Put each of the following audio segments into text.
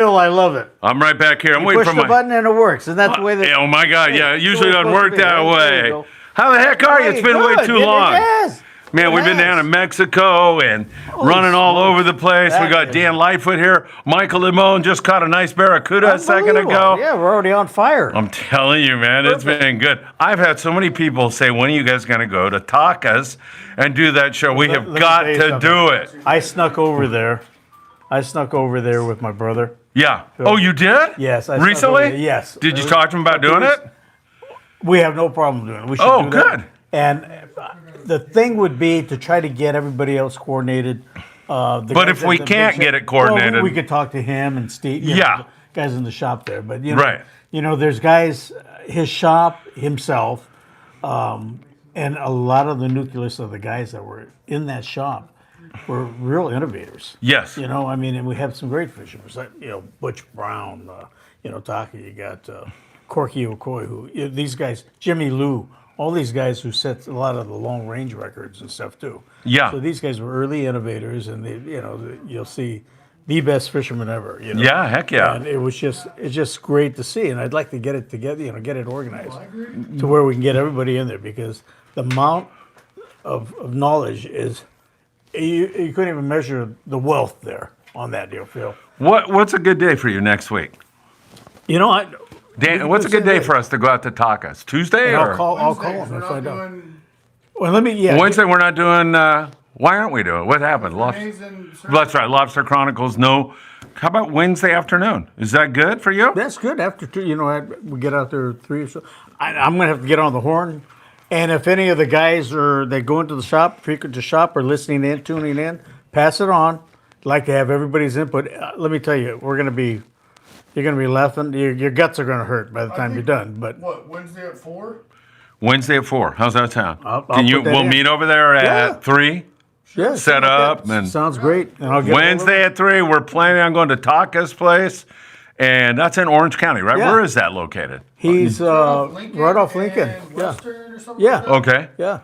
Bill, I love it. I'm right back here. I'm You waiting push for the button and it works. And that's the way that... Oh, my God. Yeah, it usually doesn't work that There you way. go. How the heck are you? It's been way too long. Yes. Man, we've been down in Mexico and running all over the place. We got Dan Lightfoot here. Michael Limon just caught a nice barracuda a second ago. Yeah, we're already on fire. I'm telling you, man, it's been good. I've had so many people say, when are you guys going to go to Tacos and do that show? We have got to do it. I snuck over there. With my brother. Yeah. Oh, you did? Yes. Recently? Yes. Did you talk to him about doing it? We have no problem doing it. We should do that. Good. And the thing would be to try to get everybody else coordinated. But if we can't get it coordinated, well, we could talk to him and Steve. Yeah, guys in the shop there. But there's guys, his shop, himself, and a lot of the nucleus of the guys that were in that shop were real innovators. Yes. And we have some great fishermen. Like, Butch Brown, Taka. You got Corky Okoye, these guys, Jimmy Lou. All these guys who set a lot of the long range records and stuff too. Yeah. So these guys were early innovators, and you'll see the best fishermen ever. Yeah, heck yeah. And it's just great to see, and I'd like to get it together, get it organized to where we can get everybody in there, because the amount of knowledge is you couldn't even measure the wealth there on that deal, Phil. What's a good day for you next week? Dan, what's a good day for us to go out to Tacos? Tuesday? I'll call him and find out. Well, Wednesday we're not doing. Why aren't we doing? What happened? That's right. Lobster Chronicles. No. How about Wednesday afternoon? Is that good for you? That's good. After 2, we get out there 3 or so. I'm gonna have to get on the horn, and if any of the guys they go into the shop, frequent the shop, or listening in, tuning in, pass it on. I'd like to have everybody's input. Let me tell you, you're going to be laughing. Your guts are going to hurt by the time you're done. But Wednesday at 4? Wednesday at 4. How's that sound? We'll meet over there at 3? Yeah. Set up. And sounds great. And Wednesday at 3, we're planning on going to Taka's place. And that's in Orange County, right? Yeah. Where is that located? He's right off Lincoln. Western or something Yeah. like that? Okay.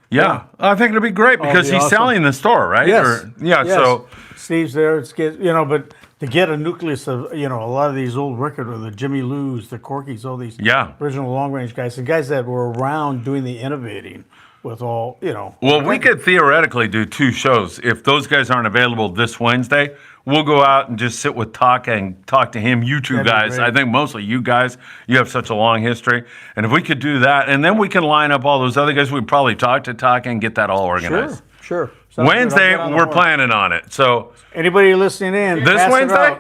Yeah. I think it'll be great because he's selling the store, right? Yes. Yes. So Steve's there. But to get a nucleus of, a lot of these old record, or the Jimmy Lou's, the Corkies, all these original long-range guys, the guys that were around doing the innovating with all, Well, we could theoretically do 2 shows. If those guys aren't available this Wednesday, we'll go out and just sit with Taka and talk to him. You two guys, I think mostly you guys, you have such a long history. And if we could do that, and then we can line up all those other guys, we'd probably talk to Taka and get that all organized. Sure. Wednesday, we're planning on it. So anybody listening in, this Wednesday?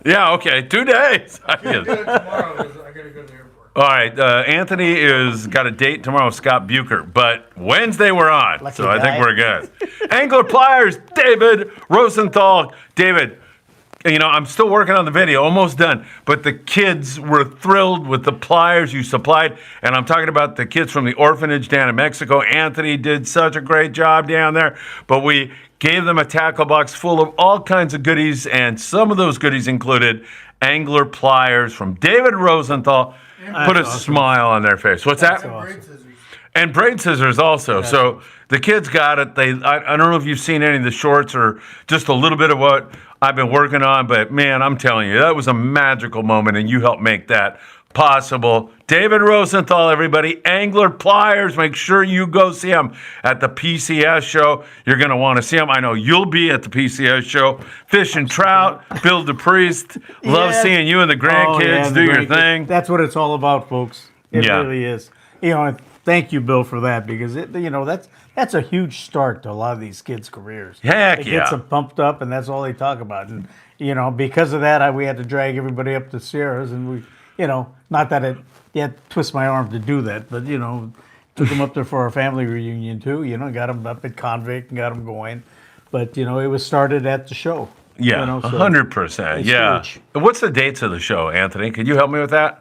Yeah. Okay, 2 days. I can't do it tomorrow because I got to go to the airport. All right, Anthony is got a date tomorrow with Scott Bucher, but Wednesday we're on, so I think we're good. Angler Pliers, David Rosenthal. David, I'm still working on the video, almost done, but the kids were thrilled with the pliers you supplied, and I'm talking about the kids from the orphanage down in Mexico. Anthony did such a great job down there, but we gave them a tackle box full of all kinds of goodies, and some of those goodies included Angler Pliers from David Rosenthal. Put a smile on their face. What's that? And braid scissors also. Yeah. So the kids got it. I don't know if you've seen any of the shorts or just a little bit of what I've been working on, but man, I'm telling you, that was a magical moment, and you helped make that possible. David Rosenthal, everybody, Angler Pliers, make sure you go see him at the PCS show. You're going to want to see him. I know you'll be at the PCS show. Fish and Trout, Bill DePriest. Love seeing you and the grandkids do your thing. That's what it's all about, folks. It really is. Thank you, Bill, for that, because that's a huge start to a lot of these kids' careers. It gets them pumped up, and that's all they talk about. And because of that, we had to drag everybody up to Sierras, and we, not that you had to twist my arm to do that, but took them up there for our family reunion too. Got them up at Convict and got them going, but it was started at the show. Yeah, 100%. Yeah. Huge. What's the dates of the show, Anthony? Could you help me with that?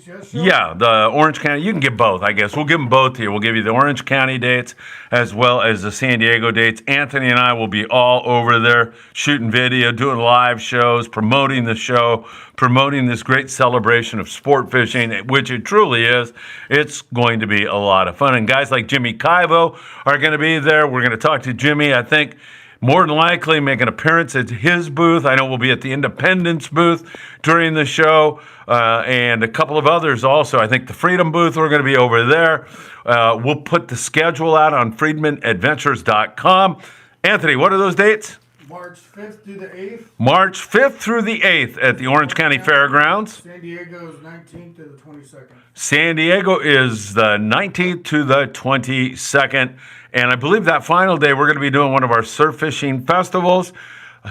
PCS show? Yeah, the Orange County. You can get both, I guess. We'll give them both to you. We'll give you the Orange County dates as well as the San Diego dates. Anthony and I will be all over there shooting video, doing live shows, promoting the show, promoting this great celebration of sport fishing, which it truly is. It's going to be a lot of fun. And guys like Jimmy Kaivo are going to be there. We're going to talk to Jimmy. I think more than likely make an appearance at his booth. I know we'll be at the Independence booth during the show, and a couple of others also. I think the Freedom booth, we're going to be over there. We'll put the schedule out on FriedmanAdventures.com. Anthony, what are those dates? March 5th through the 8th. March 5th through the 8th at the Orange County Fairgrounds. San Diego is 19th to the 22nd. San Diego is the 19th to the 22nd. And I believe that final day, we're going to be doing one of our surf fishing festivals.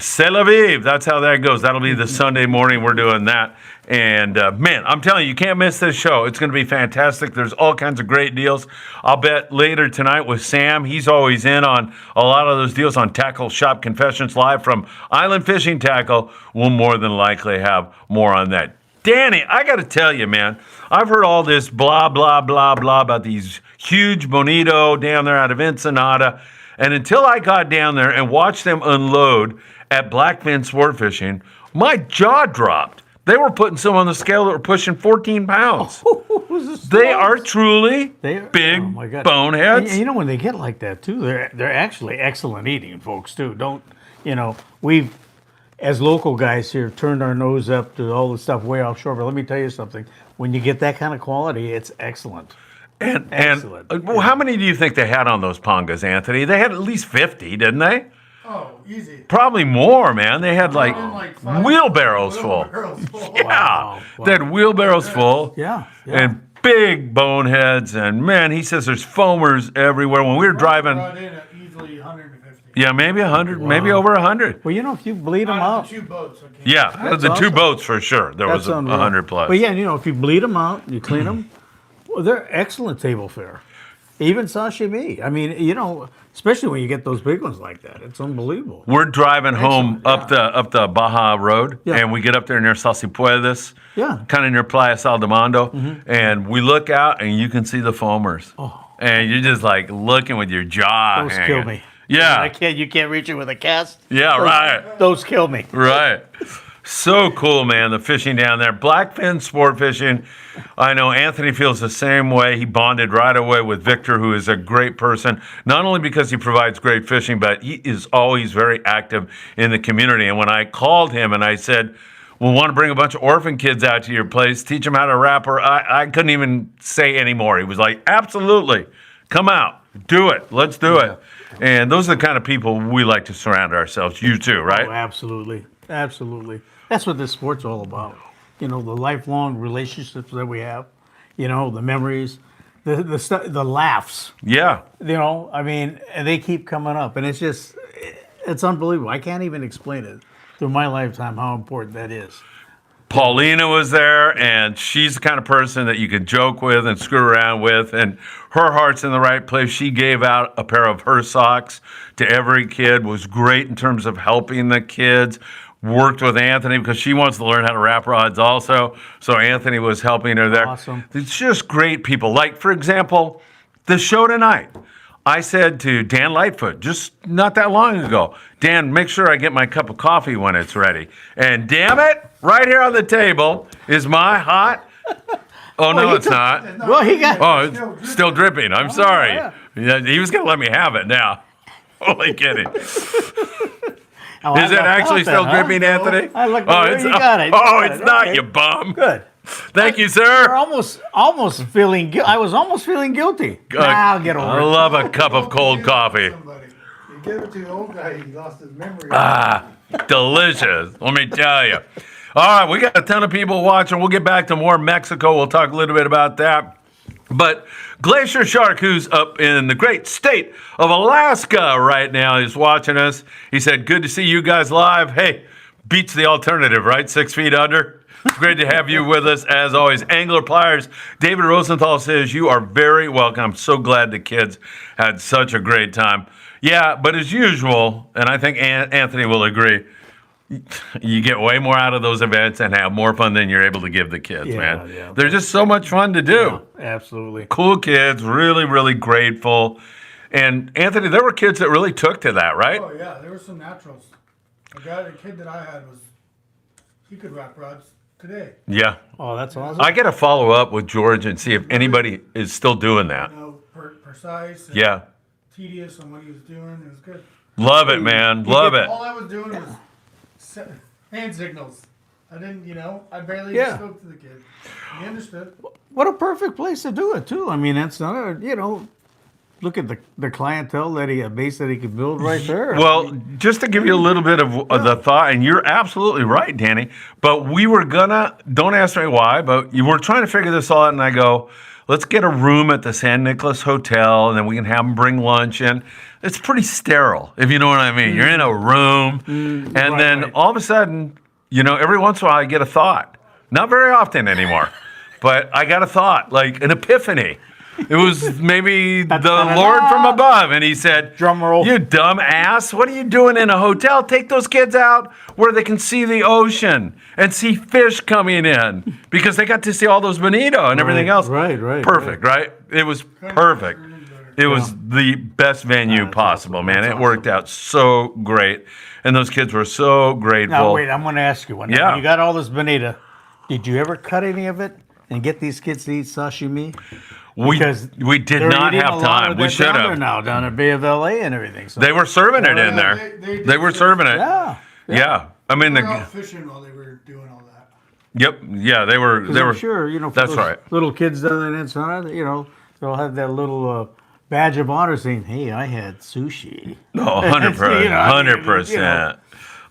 C'est la vie. That's how that goes. That'll be the Sunday morning. We're doing that. And man, I'm telling you, you can't miss this show. It's going to be fantastic. There's all kinds of great deals. I'll bet later tonight with Sam. He's always in on a lot of those deals on Tackle Shop Confessions Live from Island Fishing Tackle. We'll more than likely have more on that. Danny, I got to tell you, man, I've heard all this blah, blah, blah, blah about these huge bonito down there out of Ensenada. And until I got down there and watched them unload at Blackfin Sport Fishing, my jaw dropped. They were putting some on the scale that were pushing 14 pounds. They are truly big boneheads. And you know, when they get like that, too, they're actually excellent eating, folks, too. We've, as local guys here, turned our nose up to all the stuff way offshore. But let me tell you something. When you get that kind of quality, it's excellent. Excellent. Well, how many do you think they had on those pongas, Anthony? They had at least 50, didn't they? Oh, easy. Probably more, man. They had like wheelbarrows full. Yeah, Wow. they had wheelbarrows full. Yeah. And big boneheads. And man, he says there's foamers everywhere. When we were driving, Brought in at easily 150. yeah, maybe 100, maybe over 100. Well, if you bleed them Out out, of the 2 boats. I can't- Yeah, That's the 2 awesome. boats for sure. There was that's unreal. 100 plus. But yeah, if you bleed them out, you clean them, well, they're excellent table fare. Even sashimi. I mean, especially when you get those big ones like that, it's unbelievable. We're driving home Excellent, up the Baja Road, Yeah. and we get up there near Salsipuedes, Yeah. kind of near Playa Saldemando, and we look out, and you can see the foamers. And you're just like looking with your jaw Those hanging. kill me. Yeah, You can't reach it with a cast. yeah, right, Those kill me. right. So cool, man, the fishing down there. Blackfin Sport Fishing. I know Anthony feels the same way. He bonded right away with Victor, who is a great person, not only because he provides great fishing, but he is always very active in the community. And when I called him and I said, we want to bring a bunch of orphan kids out to your place, teach them how to rapper, I couldn't even say anymore. He was like, absolutely, come out, do it, let's do it. And those are the kind of people we like to surround ourselves. You too, right? Oh, absolutely. Absolutely. That's what this sport's all about. The lifelong relationships that we have, the memories, the laughs, Yeah. and they keep coming up. And it's unbelievable. I can't even explain it through my lifetime how important that is. Paulina was there, and she's the kind of person that you could joke with and screw around with, and her heart's in the right place. She gave out a pair of her socks to every kid, was great in terms of helping the kids, worked with Anthony because she wants to learn how to wrap rods also, so Anthony was helping her there. Awesome. It's just great people. Like, for example, the show tonight. I said to Dan Lightfoot just not that long ago, Dan, make sure I get my cup of coffee when it's ready. And damn it, right here on the table is my hot. Oh, no, it's not. Well, he got. Oh, it's still dripping. I'm sorry. Yeah, he was going to let me have it now. Only kidding. Oh, I Is it lucked actually out still then, huh? dripping, Anthony? I looked. Oh, You got it. Oh, You got it's it. not, Okay. you bum. Good. Thank you, We're sir. almost feeling. I was almost feeling guilty. I'll get over I it. love a cup of cold coffee. Somebody. You give it to the old guy, he lost his memory. Delicious. Let me tell you. All right, we got a ton of people watching. We'll get back to more Mexico. We'll talk a little bit about that. But Glacier Shark, who's up in the great state of Alaska right now, is watching us. He said, good to see you guys live. Hey, beats the alternative, right? 6 feet under. It's great to have you with us, as always. Angler Pliers, David Rosenthal says, you are very welcome. I'm so glad the kids had such a great time. Yeah, but as usual, and I think Anthony will agree, you get way more out of those events and have more fun than you're able to give the kids, man. Yeah. They're just so much fun to do. Yeah, absolutely. Cool kids, really, really grateful. And Anthony, there were kids that really took to that, right? Oh, yeah, there were some naturals. The kid that I had he could wrap rods today. Yeah. Oh, that's awesome. I got to follow up with George and see if anybody is still doing that. Precise. And Yeah. Tedious on what he was doing. It was good. Love it, man. Love it. All I was doing was hand signals. I didn't, I barely Yeah. spoke to the kid. He understood. What a perfect place to do it too. I mean, it's not look at the clientele a base that he could build right there. Well, just to give you a little bit of the thought, and you're absolutely right, Danny, but we were don't ask me why, but you were trying to figure this all out, and I go, let's get a room at the San Nicolas Hotel, and then we can have them bring lunch in. It's pretty sterile, if you know what I mean. You're in a room, and then all of a sudden, every once in a while I get a thought. Not very often anymore, but I got a thought, like an epiphany. It was maybe the Lord from above, and he said, drum roll. "You dumb ass, what are you doing in a hotel? Take those kids out where they can see the ocean and see fish coming in, because they got to see all those bonito and everything else." Right. Perfect, right? It was perfect. It was the best venue possible, man. It worked out so great, and those kids were so grateful. Now wait, I'm going to ask you one. Yeah. When you got all this bonita, did you ever cut any of it and get these kids to eat sashimi? We did not have time. We should have. Now down at Bay of LA and everything. So They were serving it in there. They were serving it. yeah. I mean, They were out fishing while they were doing all that. Yep. Yeah, they were. They were I'm sure, for That's those right. little kids down there in Ensenada, they'll have that little badge of honor saying, "Hey, I had sushi." No, 100%.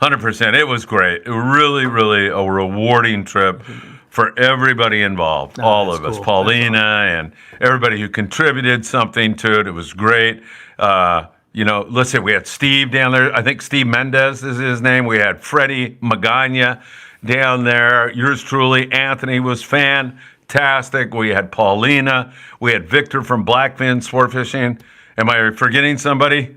100%. It was great. It was really, really a rewarding trip for everybody involved. All of us, cool. Paulina and everybody who contributed something to it. It was great. Let's say we had Steve down there. I think Steve Mendez is his name. We had Freddie Magana down there. Yours truly, Anthony, was fantastic. We had Paulina. We had Victor from Blackfin Sport Fishing. Am I forgetting somebody?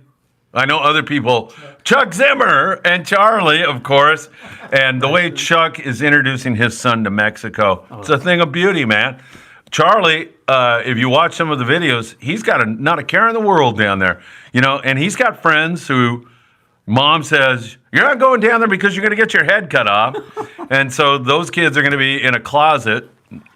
I know other people. Chuck Zimmer and Charlie, of course. And the way Chuck is introducing his son to Mexico, it's a thing of beauty, man. Charlie, if you watch some of the videos, he's got not a care in the world down there. And he's got friends who mom says, "You're not going down there because you're going to get your head cut off." And so those kids are going to be in a closet,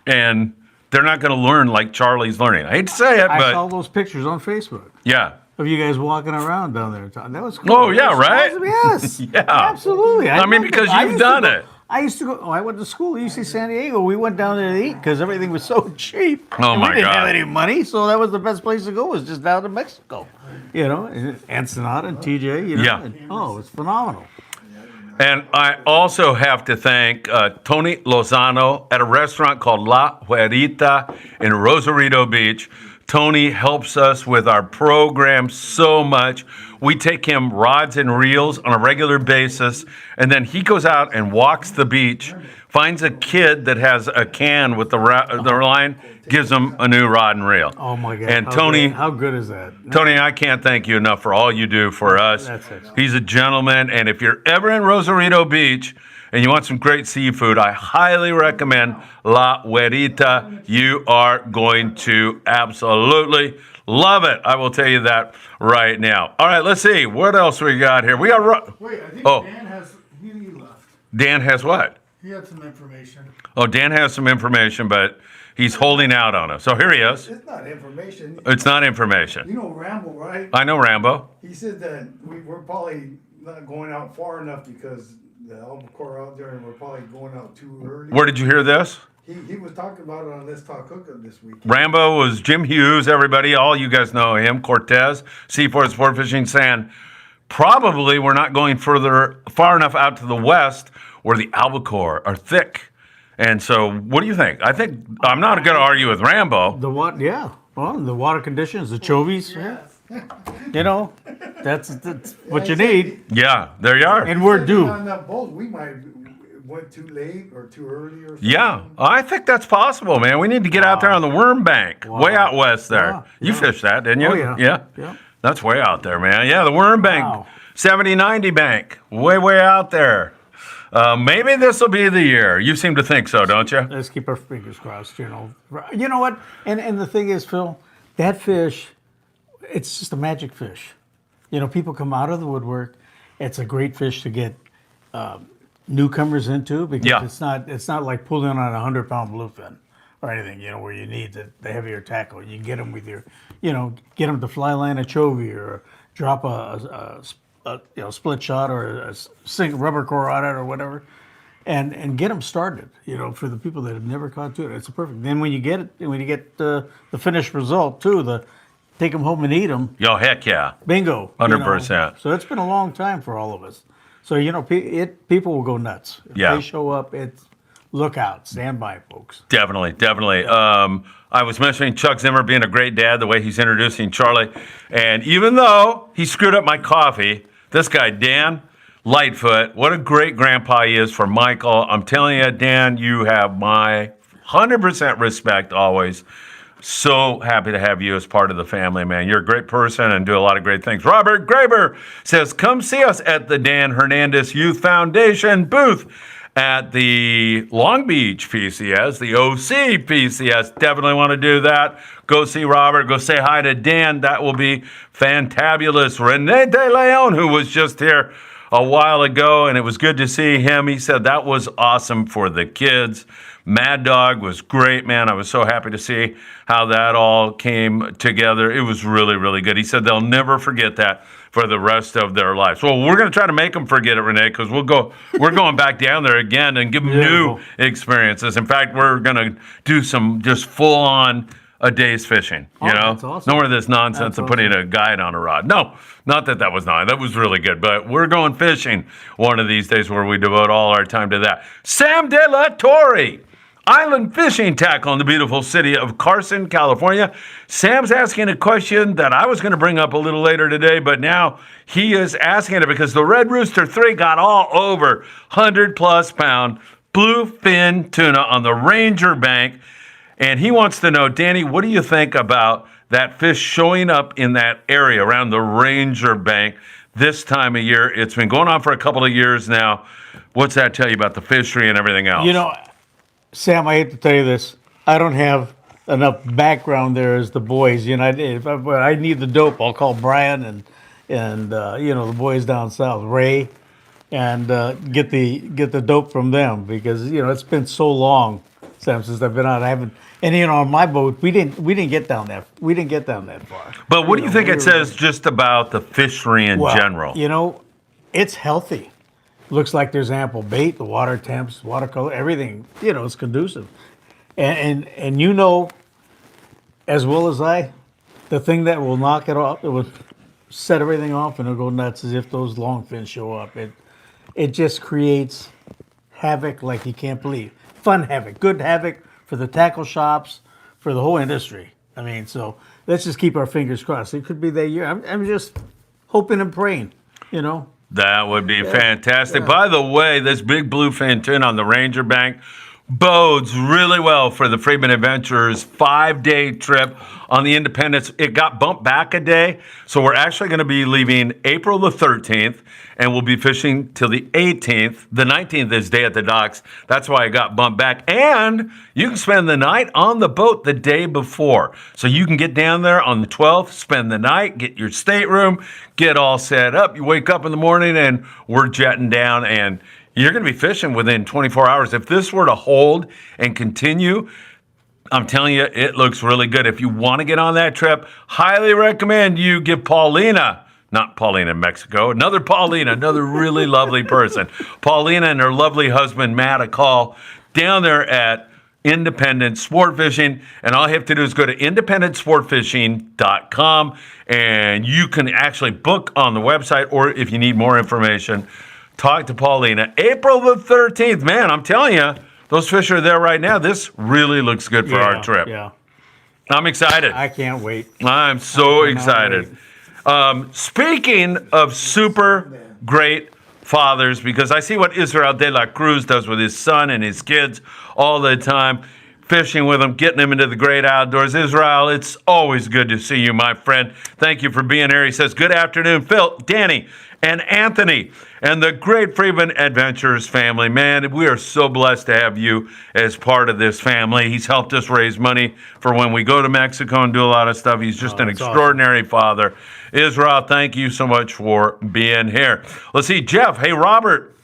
and they're not going to learn like Charlie's learning. I hate to say it, I but saw those pictures on Facebook yeah. of you guys walking around down there. That was cool. Oh, yeah, right? Yes. Yeah. Absolutely. I mean, because you've done it. I used to go. I went to school at UC San Diego. We went down there to eat because everything was so cheap. Oh, and my we didn't God. have any money, so that was the best place to go. Was just down to Mexico, Ensenada and TJ. Yeah. It's phenomenal. And I also have to thank Tony Lozano at a restaurant called La Huerita in Rosarito Beach. Tony helps us with our program so much. We take him rods and reels on a regular basis, and then he goes out and walks the beach, finds a kid that has a can with the line, gives him a new rod and reel. Oh my God! And Tony, how good is that? Tony, I can't thank you enough for all you do for us. That's excellent. He's a gentleman, and if you're ever in Rosarito Beach and you want some great seafood, I highly recommend La Huerita. You are going to absolutely love it. I will tell you that right now. All right, let's see. What else we got here? We got... Wait, I think Dan has. He left. Dan has what? He had some information. Oh, Dan has some information, but he's holding out on us. So here he is. It's not information. It's not information. You know Rambo, right? I know Rambo. He said that we're probably not going out far enough because the albacore out there, and we're probably going out too early. Where did you hear this? He was talking about it on Let's Talk Hookup this week. Rambo was Jim Hughes, everybody. All you guys know him. Cortez, Seaford Sport Fishing, saying probably we're not going far enough out to the west where the albacore are thick. And so, what do you think? I'm not going to argue with Rambo. The what? Yeah. Well, the water conditions, the chovies. Yeah. That's what you need. Yeah, there you are. And we're due. On that boat, we might went too late or too early or something. Yeah, I think that's possible, man. We need to get out there on the Worm Bank, way out west there. Yeah, You fished that, didn't you? Oh, yeah. Yeah. That's way out there, man. Yeah, the Worm Bank, Wow. 70-90 Bank, way out there. Maybe this will be the year. You seem to think so, don't you? Let's keep our fingers crossed, You know what? And the thing is, Phil, that fish, it's just a magic fish. People come out of the woodwork. It's a great fish to get newcomers into because it's not like pulling on a 100-pound bluefin or anything, where you need the heavier tackle. You can get them with your, get them to fly line a chovy or drop a split shot or a single rubber core on it or whatever, and get them started. For the people that have never caught tuna, it's perfect. Then when you get the finished result too, take them home and eat them. Yo, heck yeah. Bingo. 100%. So it's been a long time for all of us. So people will go nuts if Yeah. they show up. It's look out, stand by, folks. Definitely. I was mentioning Chuck Zimmer being a great dad, the way he's introducing Charlie. And even though he screwed up my coffee, this guy, Dan Lightfoot, what a great grandpa he is for Michael. I'm telling you, Dan, you have my 100% respect always. So happy to have you as part of the family, man. You're a great person and do a lot of great things. Robert Graber says, come see us at the Dan Hernandez Youth Foundation booth at the Long Beach PCS, the OC PCS. Definitely want to do that. Go see Robert. Go say hi to Dan. That will be fantabulous. Rene De Leon, who was just here a while ago, and it was good to see him. He said that was awesome for the kids. Mad Dog was great, man. I was so happy to see how that all came together. It was really, really good. He said they'll never forget that for the rest of their lives. Well, we're going to try to make them forget it, Renee, because we're going back down there again and give them new experiences. In fact, we're going to do some just full-on a day's fishing, That's awesome. No more of this nonsense of putting a guide on a rod. No, not that was not. That was really good. But we're going fishing one of these days where we devote all our time to that. Sam De La Torre, Island Fishing Tackle in the beautiful city of Carson, California. Sam's asking a question that I was going to bring up a little later today, but now he is asking it because the Red Rooster 3 got all over 100-plus pound bluefin tuna on the Ranger Bank. And he wants to know, Danny, what do you think about that fish showing up in that area around the Ranger Bank this time of year? It's been going on for a couple of years now. What's that tell you about the fishery and everything else? Sam, I hate to tell you this. I don't have enough background there as the boys. If I need the dope, I'll call Brian and the boys down south, Ray, and get the dope from them because it's been so long, Sam, since I've been out. I haven't, and on my boat we didn't get down that far. But what do you think it says just about the fishery in general? It's healthy. Looks like there's ample bait, the water temps, watercolor, everything, it's conducive. And as well as I, the thing that will knock it off, it will set everything off and it'll go nuts as if those longfins show up. It just creates havoc like you can't believe. Fun havoc, good havoc for the tackle shops, for the whole industry. So let's just keep our fingers crossed. It could be that year. I'm just hoping and praying, That would be fantastic. Yeah. By the way, this big bluefin tuna on the Ranger Bank bodes really well for the Friedman Adventures 5-day trip on the Independence. It got bumped back a day, so we're actually going to be leaving April the 13th, and we'll be fishing till the 18th. The 19th is day at the docks. That's why it got bumped back. And you can spend the night on the boat the day before. So you can get down there on the 12th, spend the night, get your stateroom, get all set up. You wake up in the morning, and we're jetting down, and you're going to be fishing within 24 hours. If this were to hold and continue, I'm telling you, it looks really good. If you want to get on that trip, highly recommend you give Paulina, not Paulina in Mexico, another Paulina, another really lovely person, Paulina and her lovely husband, Matt, a call down there at Independent Sport Fishing. And all you have to do is go to independentsportfishing.com, and you can actually book on the website, or if you need more information, talk to Paulina. April the 13th, man, I'm telling you, those fish are there right now. This really looks good for our trip. Yeah. I'm excited. I can't wait. I'm so excited. Speaking of super great fathers, because I see what Israel de la Cruz does with his son and his kids all the time, fishing with them, getting them into the great outdoors. Israel, it's always good to see you, my friend. Thank you for being here. He says, good afternoon, Phil, Danny, and Anthony, and the great Friedman Adventures family. Man, we are so blessed to have you as part of this family. He's helped us raise money for when we go to Mexico and do a lot of stuff. He's just an extraordinary father. Israel, thank you so much for being here. Let's see, Jeff. Hey, Robert,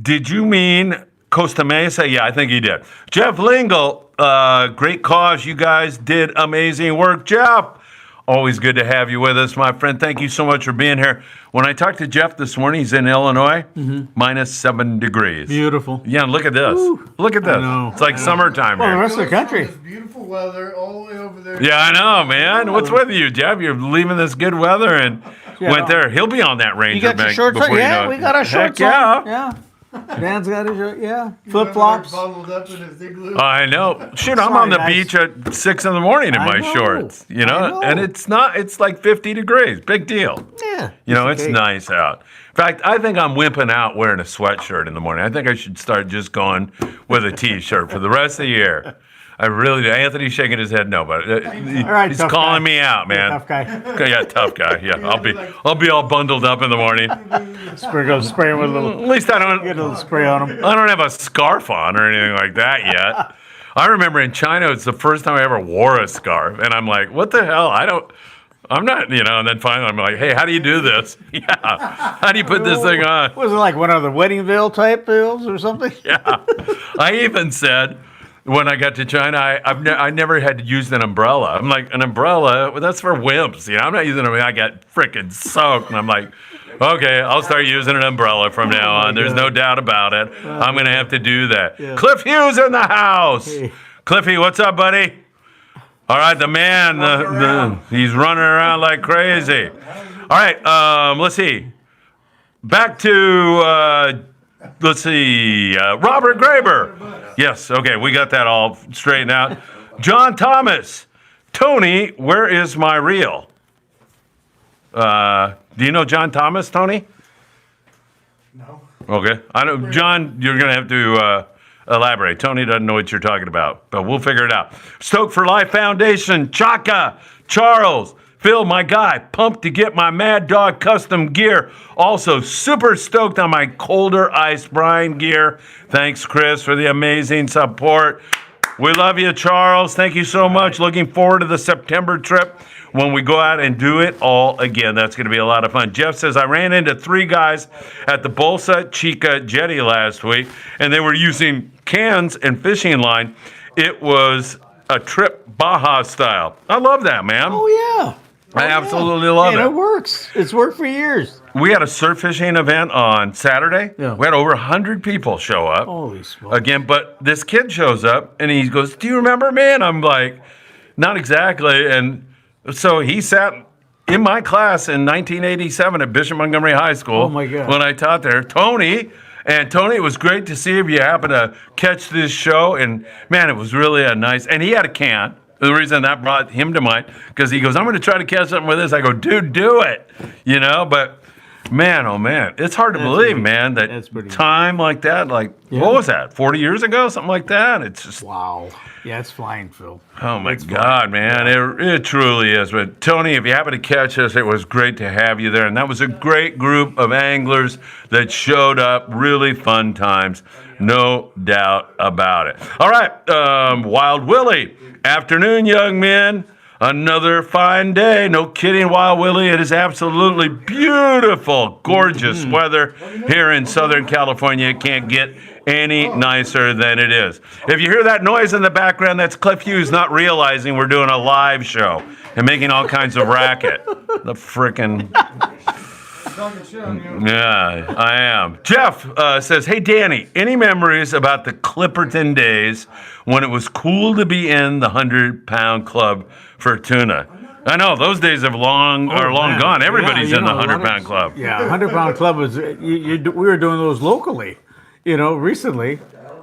did you mean Costa Mesa? Yeah, I think he did. Jeff Lingle, great cause. You guys did amazing work. Jeff, Always good to have you with us, my friend. Thank you so much for being here. When I talked to Jeff this morning, he's in Illinois, -7 degrees. Beautiful. Yeah, look at this. Look at this. know, It's like summertime Well, the here. rest of the country. This beautiful weather all the way over there. Yeah, I know, man. What's with you, Jeff? You're leaving this good weather and went there. He'll be on that Ranger You got your bank shorts on? before you Yeah, know it. we got our shorts Heck yeah. on. Yeah. Dan's got his shirt. Yeah. He's Flip flops. Bundled up in his igloo. I know. Shoot, I'm Sorry, on the guys. beach at 6 in the morning in I my know. shorts, you know? I know. And it's like 50 degrees. Big deal. Yeah. You know, piece it's of cake. nice out. In fact, I think I'm wimping out wearing a sweatshirt in the morning. I think I should start just going with a t-shirt for the rest of the year. I really do. Anthony's shaking his head no, but right, he's tough calling guy. me out, man. Tough guy. Yeah, tough guy. Yeah, I'll be all bundled up in the morning. Spray him with a little. At least I don't. Get a little spray on him. I don't have a scarf on or anything like that yet. I remember in China, it's the first time I ever wore a scarf, and I'm like, what the hell? I'm not, you know. And then finally, I'm like, hey, how do you do this? Yeah, how do you put this thing on? Was it like one of the wedding veil type bills or something? Yeah, I even said when I got to China, I never had used an umbrella. I'm like, an umbrella? Well, that's for wimps. You know, I'm not using it. I got freaking soaked, and I'm like, okay, I'll start using an umbrella from now on. There's no doubt about it. I'm gonna have to do that. Yeah. Cliff Hughes in the house. Hey. Cliffy, what's up, buddy? All right, the man, he's running around like crazy. All right, let's see. Back to Robert Graber. Yes, okay, we got that all straightened out. John Thomas. Tony, where is my reel? Do you know John Thomas, Tony? No. Okay. I know, John, you're going to have to elaborate. Tony doesn't know what you're talking about, but we'll figure it out. Stoke for Life Foundation, Chaka, Charles, Phil, my guy, pumped to get my Mad Dog custom gear. Also, super stoked on my Colder Ice Brine gear. Thanks, Chris, for the amazing support. We love you, Charles. Thank you so much. Looking forward to the September trip when we go out and do it all again. That's going to be a lot of fun. Jeff says, I ran into 3 guys at the Bolsa Chica jetty last week, and they were using cans and fishing line. It was a trip Baja style. I love that, man. Oh yeah. I absolutely love And it. it works. It's worked for years. We had a surf fishing event on Saturday. Yeah. We had over 100 people show up. Holy smokes. Again, but this kid shows up and he goes, do you remember me? And I'm like, not exactly. And so he sat in my class in 1987 at Bishop Montgomery High School. Oh, my God. When I taught there. Tony, it was great to see if you happen to catch this show. And man, it was really a nice, and he had a can. The reason that brought him to mind, because he goes, I'm going to try to catch something with this. I go, dude, do it. You know, but man, oh man, it's hard to believe, man, that that's pretty time like that, like, Yeah. what was that, 40 years ago? Something like that? It's just, Wow. Yeah, it's flying, Phil. oh my God, man, it truly is. But Tony, if you happen to catch us, it was great to have you there. And that was a great group of anglers that showed up. Really fun times, no doubt about it. All right, Wild Willie. Afternoon, young men. Another fine day. No kidding, Wild Willie. It is absolutely beautiful, gorgeous weather here in Southern California. It can't get any nicer than it is. If you hear that noise in the background, that's Cliff Hughes not realizing we're doing a live show and making all kinds of racket. The frickin'... Talking shit on you. Yeah, I am. Jeff says, hey, Danny, any memories about the Clipperton days when it was cool to be in the 100-pound club for tuna? I know, those days are long man. gone. Everybody's Yeah, in the a lot of- 100-pound club. Yeah, 100-pound club was, we were doing those locally, recently.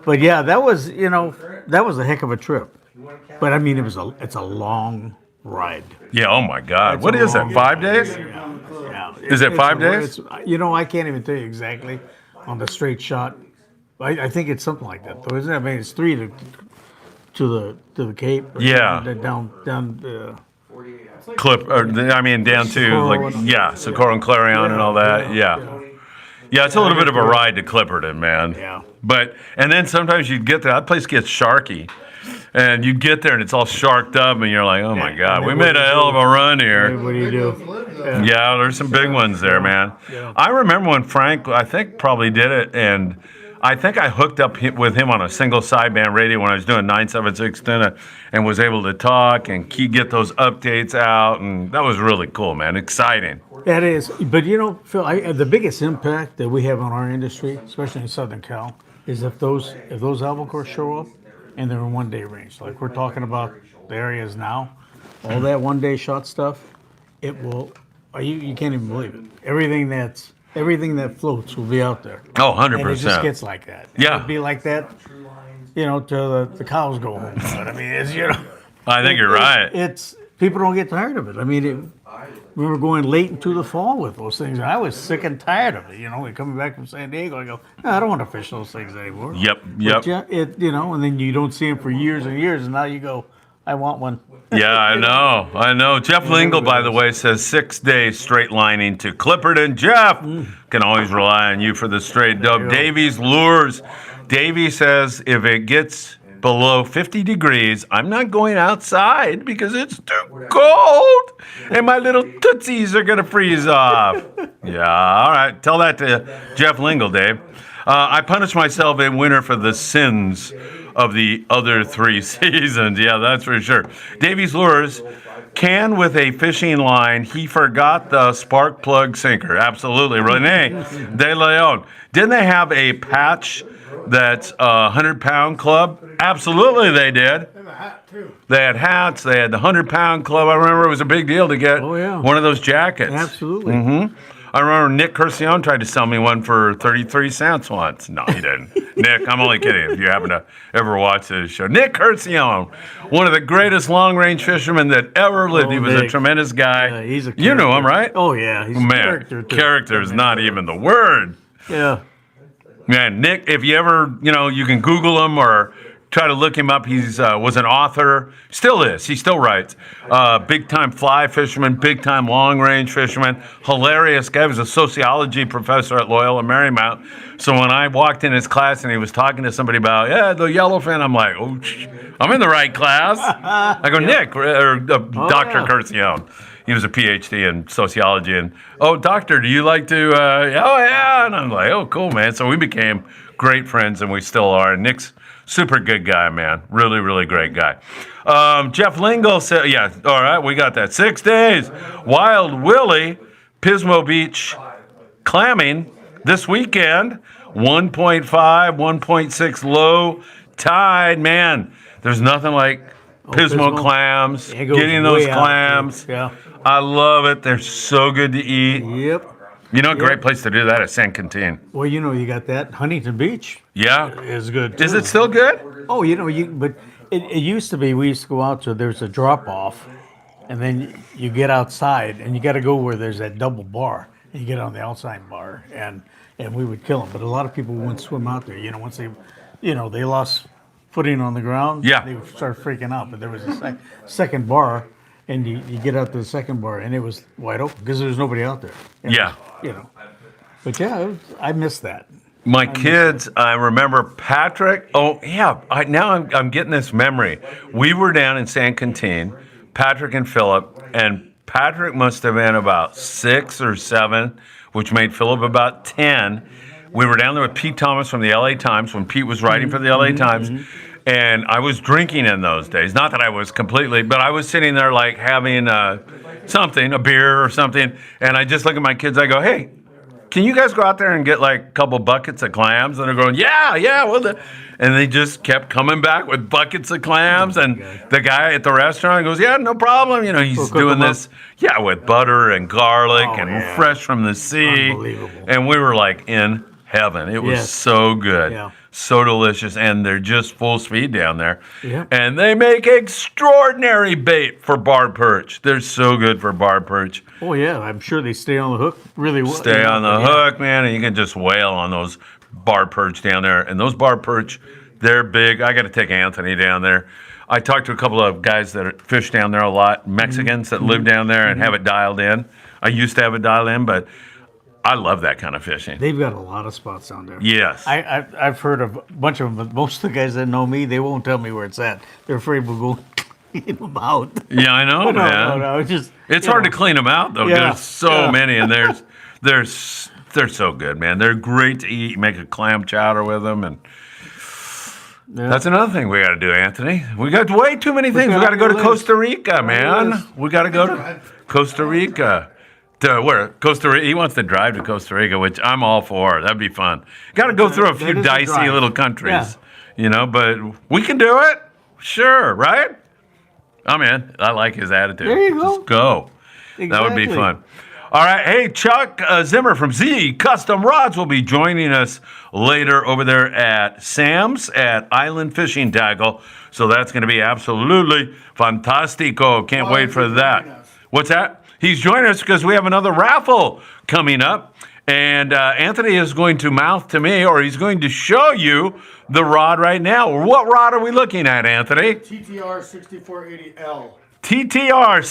But yeah, that was a heck of a trip. But I mean, it's a long ride. Yeah, oh my God. It's What a is it, long 5 ride. days? Yeah. Is it 5 days? I can't even tell you exactly on the straight shot. I think it's something like that, though, isn't it? I mean, it's 3 to the Cape. Or Yeah. Down. Down to, Socorro and Clarion and all that. Yeah. Yeah, it's a little bit of a ride to Clipperton, man. Yeah. And then sometimes you get there, that place gets sharky. And you get there and it's all sharked up and you're like, oh my God, we made a hell of a run here. What do you do? Yeah, there's some big ones there, man. Yeah. I remember when Frank, I think, probably did it, and I think I hooked up with him on a single sideband radio when I was doing 976 and was able to talk and get those updates out, and that was really cool, man. Exciting. That is, but Phil, the biggest impact that we have on our industry, especially in Southern Cal, is if those albacores show up and they're in 1 day range. Like we're talking about the areas now, all that 1 day shot stuff, it will. You can't even believe it. Everything that floats will be out there. Oh, 100%. And it just gets like that. Yeah. It'll be like that, till the cows go home. But I mean, it's I think you're right. It's people don't get tired of it. I mean, we were going late into the fall with those things. And I was sick and tired of it. We're coming back from San Diego. I go, no, I don't want to fish those things anymore. Yep. But yeah, and then you don't see them for years and years, and now you go, I want one. Yeah, I know. Jeff Lingle, by the way, says 6 days straight lining to Clipperton. Jeff can always rely on you for the straight dub. Davies lures. Davey says if it gets below 50 degrees, I'm not going outside because it's too cold and my little tootsies are going to freeze off. Yeah, all right. Tell that to Jeff Lingle, Dave. I punish myself in winter for the sins of the other 3 seasons. Yeah, that's for sure. Davies Lures can with a fishing line. He forgot the spark plug sinker. Absolutely. Rene De Leon. Didn't they have a patch that's a 100-pound club? Absolutely, they did. And a hat too. They had hats. They had the 100-pound club. I remember it was a big deal to get one of those jackets. Absolutely. Mm-hmm. I remember Nick Curcione tried to sell me one for 33 cents once. No, he didn't. Nick, I'm only kidding if you happen to ever watch this show. Nick Curcione, one of the greatest long-range fishermen that ever lived. He was a tremendous guy. He's a character. You knew him, right? Oh, yeah. He's a character, too. Character is not even the word. Yeah. Man, Nick, if you ever, you can Google him or try to look him up. He's was an author, still is. He still writes. Big-time fly fisherman, big-time long-range fisherman. Hilarious guy. He was a sociology professor at Loyola Marymount. So when I walked in his class and he was talking to somebody about, the yellowfin, I'm like, I'm in the right class. I go, Nick, or Dr. Curcione. He was a PhD in sociology. And, doctor, do you like to, yeah. And I'm like, oh, cool, man. So we became great friends, and we still are. And Nick's super good guy, man. Really, really great guy. Jeff Lingle said, yeah, all right, we got that. 6 days. Wild Willie, Pismo Beach, clamming this weekend. 1.5, 1.6 low tide. Man, there's nothing like Pismo clams, getting those clams. Yeah. I love it. They're so good to eat. Yep. A great place to do that is San Quintin. Well, you got that. Huntington Beach Yeah. is good, too. Is it still good? Oh, but it used to be, we used to go out to, there's a drop-off, and then you get outside, and you got to go where there's that double bar, and you get on the outside bar, and we would kill them. But a lot of people wouldn't swim out there. Once they, they lost footing on the ground, they would start freaking out. But there was a second bar, and you get out to the second bar, and it was wide open because there was nobody out there. Yeah. But yeah, I miss that. My kids, I remember Patrick. Oh, yeah. I'm getting this memory. We were down in San Quintin, Patrick and Philip, and Patrick must have been about 6 or 7, which made Philip about 10. We were down there with Pete Thomas from the LA Times when Pete was writing for the LA Times. And I was drinking in those days. Not that I was completely, but I was sitting there like having a beer or something. And I just look at my kids. I go, hey, can you guys go out there and get like a couple buckets of clams? And they're going, yeah. And they just kept coming back with buckets of clams. And the guy at the restaurant goes, yeah, no problem. He's doing this, with butter and garlic and fresh from the sea. Unbelievable. And we were like in heaven. It was so good. Yeah. So delicious, and they're just full speed down there. Yeah. And they make extraordinary bait for barb perch. They're so good for barb perch. Oh, yeah. I'm sure they stay on the hook really well. Stay on the hook, man, and you can just wail on those barb perch down there. And those barb perch, they're big. I got to take Anthony down there. I talked to a couple of guys that fish down there a lot, Mexicans that live down there and have it dialed in. I used to have it dialed in, but I love that kind of fishing. They've got a lot of spots down there. Yes. I've heard of a bunch of them, but most of the guys that know me, they won't tell me where it's at. They're afraid we'll go clean them out. Yeah, I know, man. No. It's hard to clean them out, though. Yeah. There's so many, and there's they're so good, man. They're great to eat. You make a clam chowder with them, and that's another thing we got to do, Anthony. We got way too many things. We got to go to Costa Rica, man. We got to go to Costa Rica. To where? Costa Rica. He wants to drive to Costa Rica, which I'm all for. That'd be fun. Got to go through a few dicey little countries, but we can do it. Sure, right? I'm in. I like his attitude. There you go. Just go. Exactly. That would be fun. All right. Hey, Chuck Zimmer from Z Custom Rods will be joining us later over there at Sam's at Island Fishing Tackle. So that's going to be absolutely fantastico. Can't wait for that. What's that? He's joining us because we have another raffle coming up. And Anthony is going to mouth to me, or he's going to show you the rod right now. What rod are we looking at, Anthony? TTR 6480L. TTR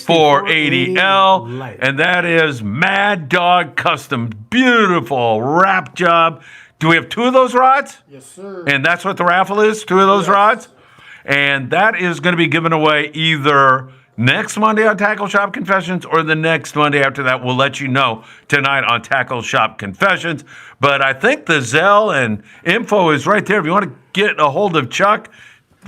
6480L. And that is Mad Dog Custom. Beautiful wrap job. Do we have 2 of those rods? Yes, sir. And that's what the raffle is? 2 of those rods? And that is going to be given away either next Monday on Tackle Shop Confessions or the next Monday after that. We'll let you know tonight on Tackle Shop Confessions. But I think the Zelle and info is right there. If you want to get a hold of Chuck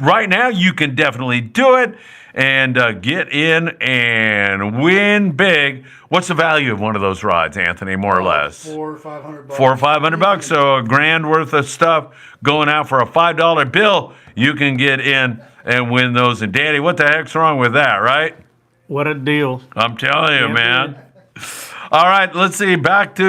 right now, you can definitely do it and get in and win big. What's the value of one of those rods, Anthony, more or less? $400 or $500. $400 or $500, so $1,000 worth of stuff going out for a $5 bill. You can get in and win those. And Daddy, what the heck's wrong with that, right? What a deal. I'm telling you, man. All right, let's see. Back to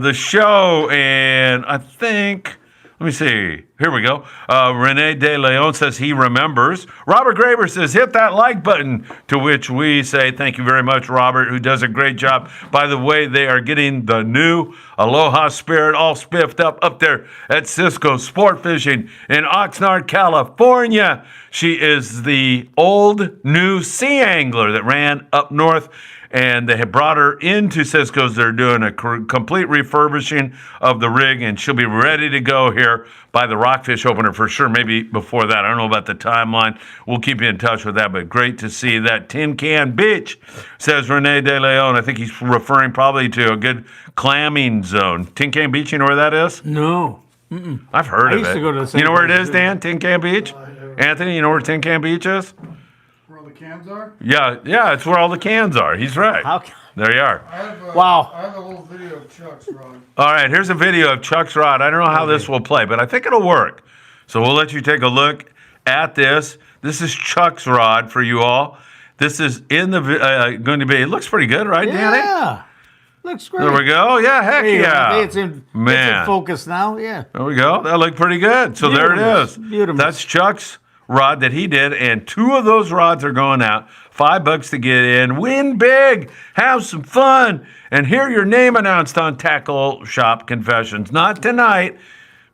the show, and I think, let me see. Here we go. Rene De Leon says he remembers. Robert Graber says, hit that like button, to which we say thank you very much, Robert, who does a great job. By the way, they are getting the new Aloha Spirit all spiffed up there at Cisco Sport Fishing in Oxnard, California. She is the old new sea angler that ran up north, and they have brought her into Cisco's. They're doing a complete refurbishing of the rig, and she'll be ready to go here by the Rockfish opener for sure, maybe before that. I don't know about the timeline. We'll keep you in touch with that, but great to see that. Tin Can Beach, says Rene De Leon. I think he's referring probably to a good clamming zone. Tin Can Beach, you know where that is? No. I've heard of it. used to go to the same you know where it place is, too. Dan? Tin Can Beach? Anthony, you know where Tin Can Beach is? Where all the cans are? Yeah, it's where all the cans are. He's right. How? There you are. I have Wow. I have a whole video of Chuck's rod. All right, here's a video of Chuck's rod. I don't know how this will play, but I think it'll work. So we'll let you take a look at this. This is Chuck's rod for you all. This is in the going to be. It looks pretty good, right, Danny? Yeah. Looks great. There we go. Yeah, heck There you go. yeah. It's in Man. focus now. Yeah. There we go. That looked pretty good. So there it is. Beautiful. That's Chuck's rod that he did, and 2 of those rods are going out. $5 to get in. Win big. Have some fun. And hear your name announced on Tackle Shop Confessions. Not tonight.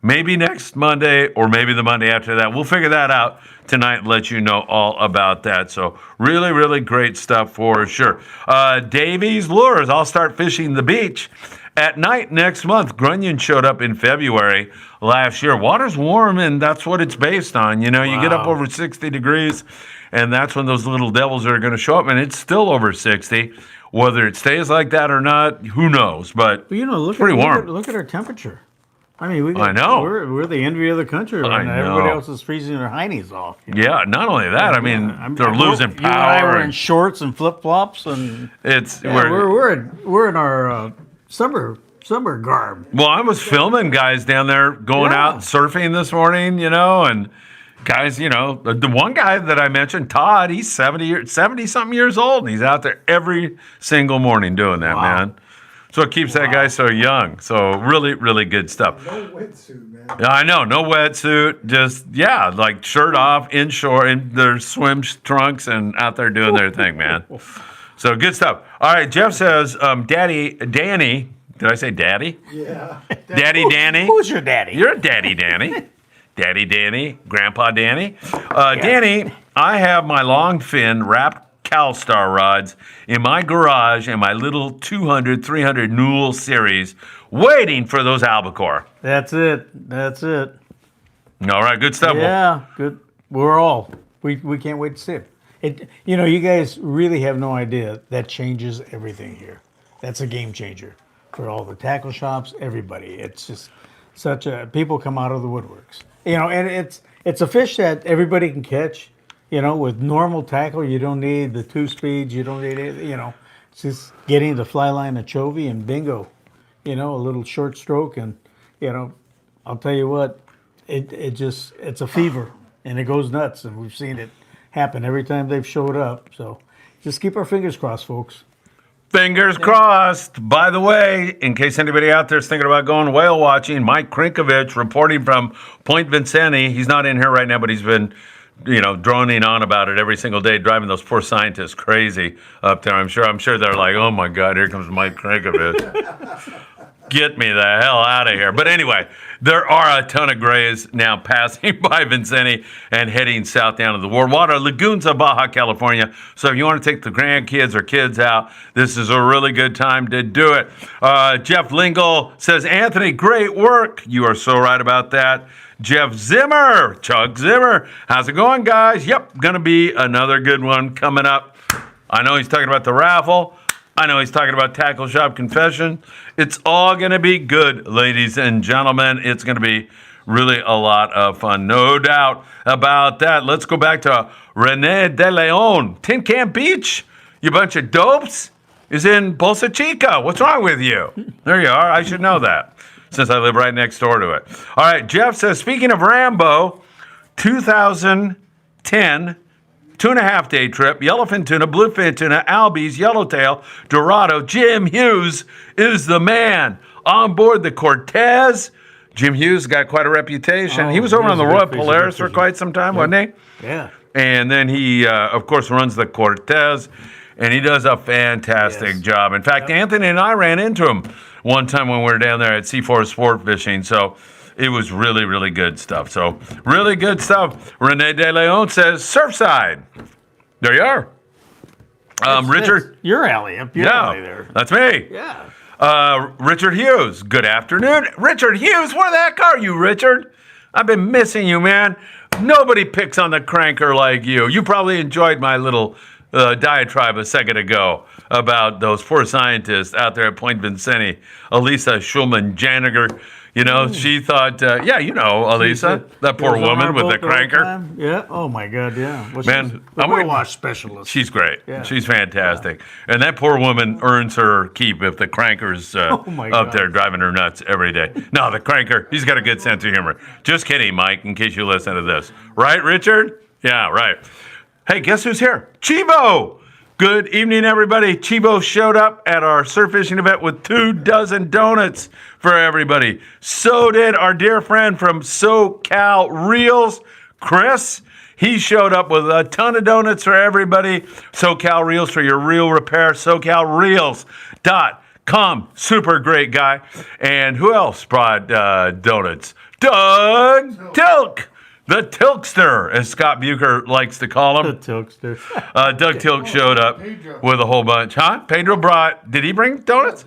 Maybe next Monday or maybe the Monday after that. We'll figure that out tonight and let you know all about that. So really, really great stuff for sure. Davies Lures. I'll start fishing the beach at night next month. Grunion showed up in February last year. Water's warm, and that's what it's based on. You know, you get up over 60 degrees, and that's when those little devils are going to show up, and it's still over 60. Whether it stays like that or not, who knows? But You know, it's pretty warm. Look at our temperature. I mean, I know. We're the envy of the country right I now. know. Everybody else is freezing their heinies off. you know? Yeah, not only that, I mean, they're losing You and I power. were in shorts and flip flops, and It's we're in our summer garb. well, I was filming guys down there going Yeah. out surfing this morning, you know, and guys, you know, the one guy that I mentioned, Todd, he's 70 something years old, and he's out there every single morning doing that, man. So it keeps that guy so young. So really, really good stuff. No wetsuit, man. Yeah, I know, no wetsuit, just like shirt off, inshore, in their swim trunks, and out there doing their thing, man. So good stuff. All right, Jeff says, Danny, did I say Daddy? Yeah. Daddy Danny. Who's your daddy? You're a Daddy Danny. Daddy Danny, Grandpa Danny. Danny, I have my long fin wrapped CalStar rods in my garage and my little 200, 300 Newell series waiting for those albacore. That's it. All right, good stuff. Yeah, good. We can't wait to see it. You guys really have no idea. That changes everything here. That's a game changer. for all the tackle shops, everybody. It's just such a people come out of the woodworks. You know, and it's a fish that everybody can catch. You know, with normal tackle, you don't need the 2 speeds. You don't need it. You know, it's just getting the fly line anchovy and bingo. You know, a little short stroke, and you know, I'll tell you what, it's a fever, and it goes nuts, and we've seen it happen every time they've showed up. So, just keep our fingers crossed, folks. Fingers crossed. By the way, in case anybody out there is thinking about going whale watching, Mike Krinkovich reporting from Point Vincenti. He's not in here right now, but he's been, droning on about it every single day, driving those poor scientists crazy up there. I'm sure they're like, oh my God, here comes Mike Krinkovich. Get me the hell out of here. But anyway, there are a ton of grays now passing by Vincenti and heading south down to the Warm Water Lagoons of Baja California. So if you want to take the grandkids or kids out, this is a really good time to do it. Jeff Lingle says, Anthony, great work. You are so right about that. Jeff Zimmer, Chuck Zimmer, how's it going, guys? Yep, going to be another good one coming up. I know he's talking about the raffle. I know he's talking about Tackle Shop Confession. It's all going to be good, ladies and gentlemen. It's going to be really a lot of fun, no doubt about that. Let's go back to Rene De Leon. Tin Can Beach, you bunch of dopes, is in Bolsa Chica. What's wrong with you? There you are. I should know that since I live right next door to it. All right, Jeff says, speaking of Rambo, 2010 2.5-day trip, yellowfin tuna, bluefin tuna, albies, yellowtail, dorado. Jim Hughes is the man on board the Cortez. Jim Hughes got quite a reputation. He was over on the Royal Polaris for quite some time, wasn't he? Yeah. And then he, of course, runs the Cortez, and he does a fantastic job. In fact, Anthony and I ran into him one time when we were down there at C4 Sport Fishing. So it was really, really good stuff. So really good stuff. Rene De Leon says, Surfside. There you are. Richard. Your alley, up your alley there. That's me. Yeah. Richard Hughes. Good afternoon. Richard Hughes, where the heck are you, Richard? I've been missing you, man. Nobody picks on the cranker like you. You probably enjoyed my little diatribe a second ago about those poor scientists out there at Point Vincenti. Elisa Schulman-Janiger. She thought, Elisa, that poor woman with the cranker. Yeah. Oh my God. Yeah. Well, man, I'm a wash specialist. She's great. Yeah. She's fantastic. Yeah. And that poor woman earns her keep if the cranker's up there driving her nuts every day. No, the cranker, he's got a good sense of humor. Just kidding, Mike, in case you listen to this. Right, Richard? Yeah, right. Hey, guess who's here? Chivo! Good evening, everybody. Chivo showed up at our surf fishing event with 24 donuts for everybody. So did our dear friend from SoCal Reels, Chris. He showed up with a ton of donuts for everybody. SoCal Reels for your reel repair. SoCalReels.com. Super great guy. And who else brought donuts? Doug Tilk. The Tilkster, as Scott Bucher likes to call him. The Tilkster. Doug Tilk showed up with a whole bunch. Huh? Pedro did he bring donuts?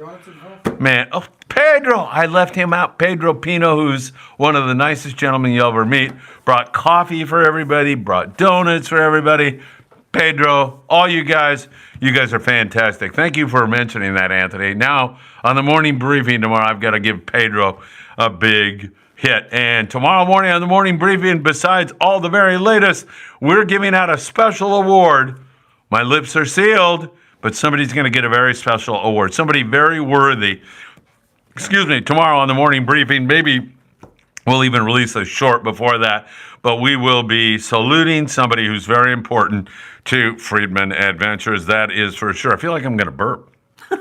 Man, Pedro. I left him out. Pedro Pino, who's one of the nicest gentlemen you'll ever meet, brought coffee for everybody, brought donuts for everybody. Pedro, all you guys are fantastic. Thank you for mentioning that, Anthony. Now, on the morning briefing tomorrow, I've got to give Pedro a big hit. And tomorrow morning on the morning briefing, besides all the very latest, we're giving out a special award. My lips are sealed, but somebody's going to get a very special award. Somebody very worthy. Excuse me, tomorrow on the morning briefing, maybe we'll even release a short before that, but we will be saluting somebody who's very important to Friedman Adventures. That is for sure. I feel like I'm going to burp. We'll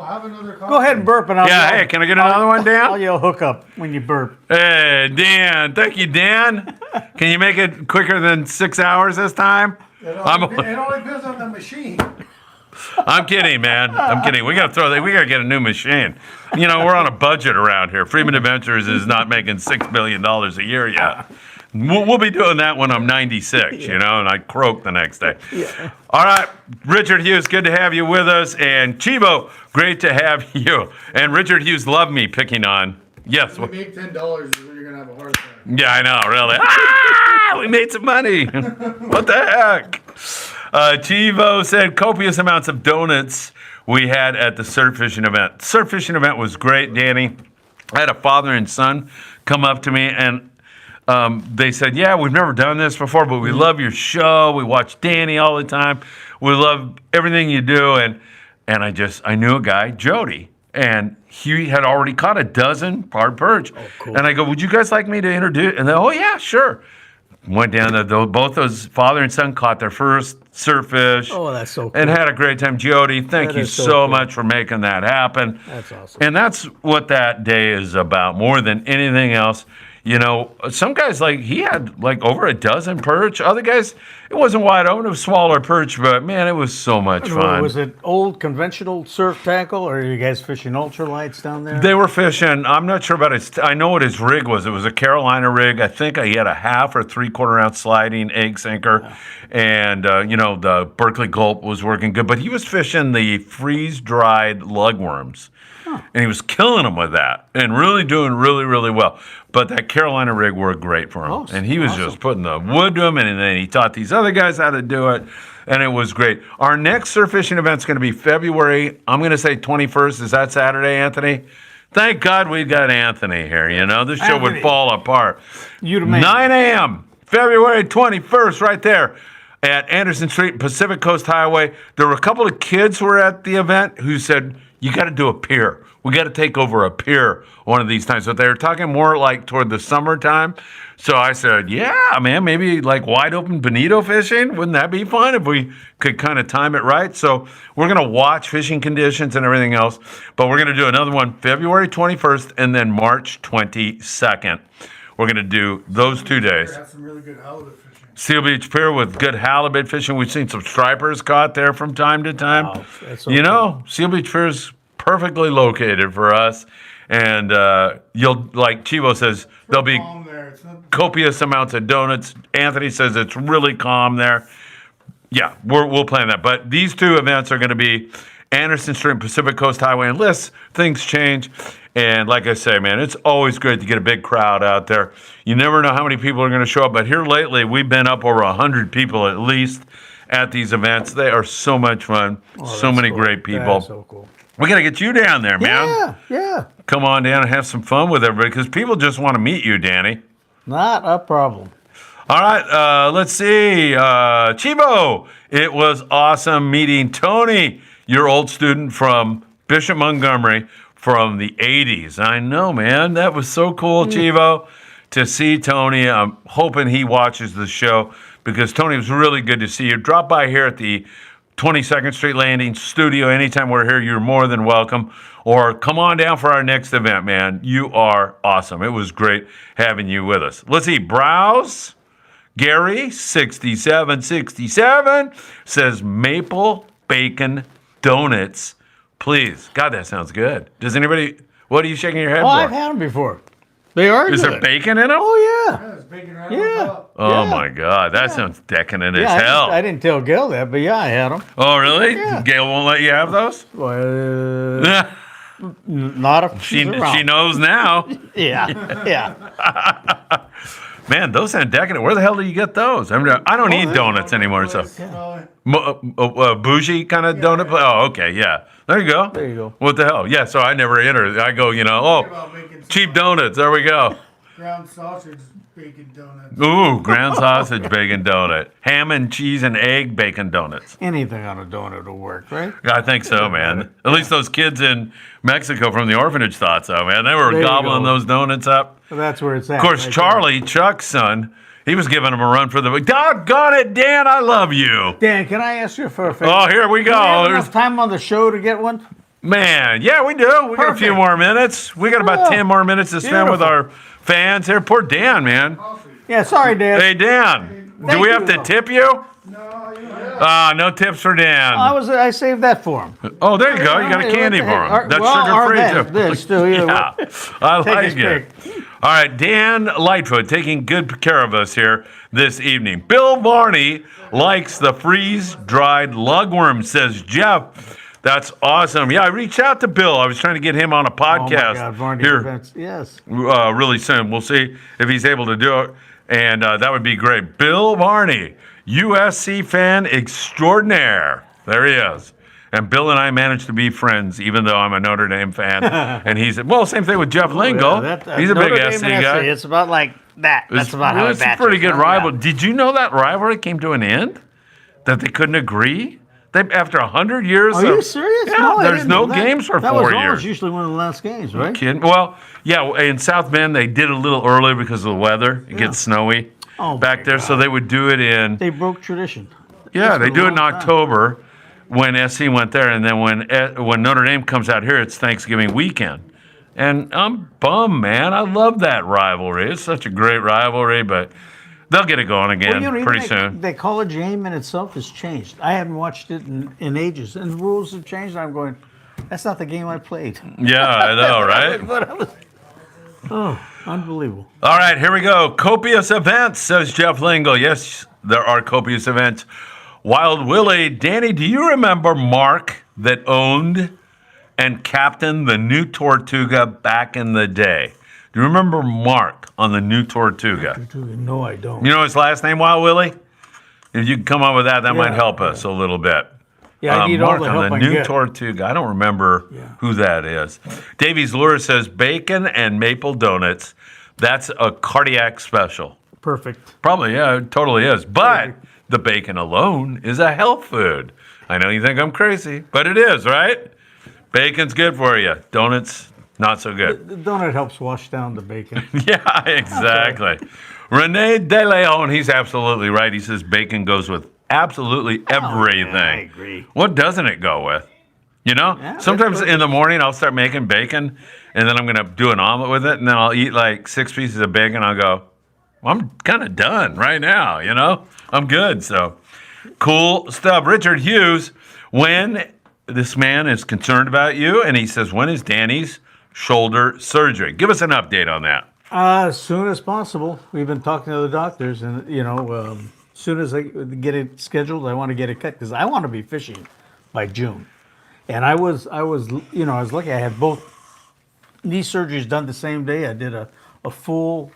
have another Go ahead and burp, and I'll hey, can I get another one, Dan? I'll yell hook up when you burp. Hey, Dan. Thank you, Dan. Can you make it quicker than 6 hours this time? It all depends on the machine. I'm kidding, man. I'm kidding. We got to get a new machine. We're on a budget around here. Friedman Adventures is not making $6 million a year yet. We'll be doing that when I'm 96, and I croak the next day. Yeah. All right, Richard Hughes, good to have you with us. And Chivo, great to have you. And Richard Hughes loved me picking on. Yes. We make $10 is when you're going to have a heart attack. Yeah, I know, really. We made some money. What the heck? Chivo said copious amounts of donuts we had at the surf fishing event. Surf fishing event was great, Danny. I had a father and son come up to me, and they said, yeah, we've never done this before, but we love your show. We watch Danny all the time. We love everything you do. And I knew a guy, Jody, and he had already caught a dozen hard perch. Oh, cool. And I go, would you guys like me to introduce? And they, oh, yeah, sure. Went down there. Both those father and son caught their first surf fish. Oh, that's so cool. And had a great time. Jody, thank you so much for making that happen. That's awesome. And that's what that day is about more than anything else. You know, some guys, like, he had, like, over a dozen perch. Other guys, it wasn't wide open. It was smaller perch, but, man, it was so much fun. Was it old conventional surf tackle, or are you guys fishing ultralights down there? They were fishing. I'm not sure about his. I know what his rig was. It was a Carolina rig. I think he had a 1/2 or 3/4 ounce sliding egg sinker. Yeah. And, the Berkeley Gulp was working good. But he was fishing the freeze-dried lugworms. And he was killing them with that and really doing really, really well. But that Carolina rig worked great for him. Awesome. And he was just putting the wood to him, and then he taught these other guys how to do it, and it was great. Our next surf fishing event is going to be February, I'm going to say 21st. Is that Saturday, Anthony? Thank God we got Anthony here. This show would fall apart. 9 a.m., February 21st, right there at Anderson Street, Pacific Coast Highway. There were a couple of kids who were at the event who said, you got to do a pier. We got to take over a pier one of these times. But they were talking more like toward the summertime. So I said, yeah, man, maybe like wide open bonito fishing. Wouldn't that be fun if we could kind of time it right? So we're going to watch fishing conditions and everything else. But we're going to do another one February 21st and then March 22nd. We're going to do those 2 days. Have some really good halibut fishing. Seal Beach Pier with good halibut fishing. We've seen some stripers caught there from time to time. Wow, that's so cool. Seal Beach Pier is perfectly located for us. And you'll, like Chivo says, there'll be copious amounts of donuts. Anthony says it's really calm there. Yeah, we'll plan that. But these two events are going to be Anderson Street and Pacific Coast Highway. Unless things change. And like I say, man, it's always great to get a big crowd out there. You never know how many people are going to show up. But here lately, we've been up over 100 people at least at these events. They are so much fun. So many great people. That's so cool. We got to get you down there, man. Yeah. Come on down and have some fun with everybody because people just want to meet you, Danny. Not a problem. All right, let's see. Chivo, it was awesome meeting Tony, your old student from Bishop Montgomery from the 80s. I know, man. That was so cool, Chivo, to see Tony. I'm hoping he watches the show because Tony was really good to see you. Drop by here at the 22nd Street Landing studio. Anytime we're here, you're more than welcome. Or come on down for our next event, man. You are awesome. It was great having you with us. Let's see. Browse Gary 6767 says maple bacon donuts, please. God, that sounds good. Does anybody? What are you shaking your head for? I've had them before. They are. Is there bacon in them? Oh yeah. Yeah, there's bacon right on top. Oh my God, that sounds decadent as Yeah, hell. I didn't tell Gail that, but yeah, I had them. Oh really? Yeah. Gail won't let you have those? Well, not if she's around. She knows now. Yeah. Man, those sound decadent. Where the hell do you get those? I don't eat donuts anymore, so bougie kind of donut. Oh, okay, yeah. There you go. There you go. What the hell? Yeah, so I never enter. I go, cheap donuts. There we go. Ground sausage bacon donuts. Ooh, ground sausage bacon donut. Ham and cheese and egg bacon donuts. Anything on a donut will work, right? I think so, man. At least those kids in Mexico from the orphanage thought so, man. They were gobbling those donuts up. Well, that's where it's at. Of course, right Charlie, Chuck's son, he was giving him a run for the... Doggone it, Dan, I love you. Dan, can I ask you for a favor? Oh, here we go. Do we have enough time on the show to get one? Man, yeah, we do. We got a few more minutes. We got about 10 more minutes to spend with our fans here. Poor Dan, man. Yeah, sorry, Dan. Hey, Dan, do we have to tip you? No, you don't have. No tips for Dan. I saved that for him. Oh, there you go. You got a candy for him. That's sugar-free, too. This, too. Yeah, I like his it. pick. All right, Dan Lightfoot taking good care of us here this evening. Bill Varney likes the freeze-dried lugworm, says Jeff. That's awesome. Yeah, I reached out to Bill. I was trying to get him on a podcast Oh my God, Varney here events. Yes. really soon. We'll see if he's able to do it, and that would be great. Bill Varney, USC fan extraordinaire. There he is. And Bill and I managed to be friends, even though I'm a Notre Dame fan. And he said, well, same thing with Jeff Lingle. He's a big SC guy. It's about like that. That's about how it's a pretty good rival. Did you know that rivalry came to an end? That they couldn't agree? After 100 years. Are you serious? Yeah, No, there's no games for 4 That was years. always usually one of the last games, right? Kidding? Well, yeah, in South Bend, they did a little earlier because of the weather. It gets snowy back there, so they would do it in. They broke tradition. Yeah, they do it in long time. October when SC went there, and then when Notre Dame comes out here, it's Thanksgiving weekend. And I'm bummed, man. I love that rivalry. It's such a great rivalry, but they'll get it going again pretty soon. The college game in itself has changed. I haven't watched it in ages, and the rules have changed. I'm going, that's not the game I played. Yeah, I know, right? Unbelievable. All right, here we go. Copious events, says Jeff Lingle. Yes, there are copious events. Wild Willie, Danny, do you remember Mark that owned and captained the new Tortuga back in the day? Do you remember Mark on the new Tortuga? No, I don't. You know his last name, Wild Willie? If you can come up with that, might help us a little bit. Yeah, I need all Mark the help on the I new get. Tortuga. I don't remember who that is. Davies Lure says bacon and maple donuts. That's a cardiac special. Perfect. Probably, yeah, it totally is. But the bacon alone is a health food. I know you think I'm crazy, but it is, right? Bacon's good for you. Donuts, not so good. The donut helps wash down the bacon. Yeah, exactly. Rene De Leon, he's absolutely right. He says bacon goes with absolutely everything. I agree. What doesn't it go with? You know? Yeah, Sometimes in the morning I'll start making bacon, and then I'm going to do an omelet with it, and then I'll eat like 6 pieces of bacon. I'll go, I'm kind of done right now, you know? I'm good, so. Cool stuff. Richard Hughes, when this man is concerned about you, and he says, when is Danny's shoulder surgery? Give us an update on that. As soon as possible. We've been talking to the doctors, and as soon as I get it scheduled, I want to get it cut because I want to be fishing by June. And I was lucky. I had both knee surgeries done the same day. I did a full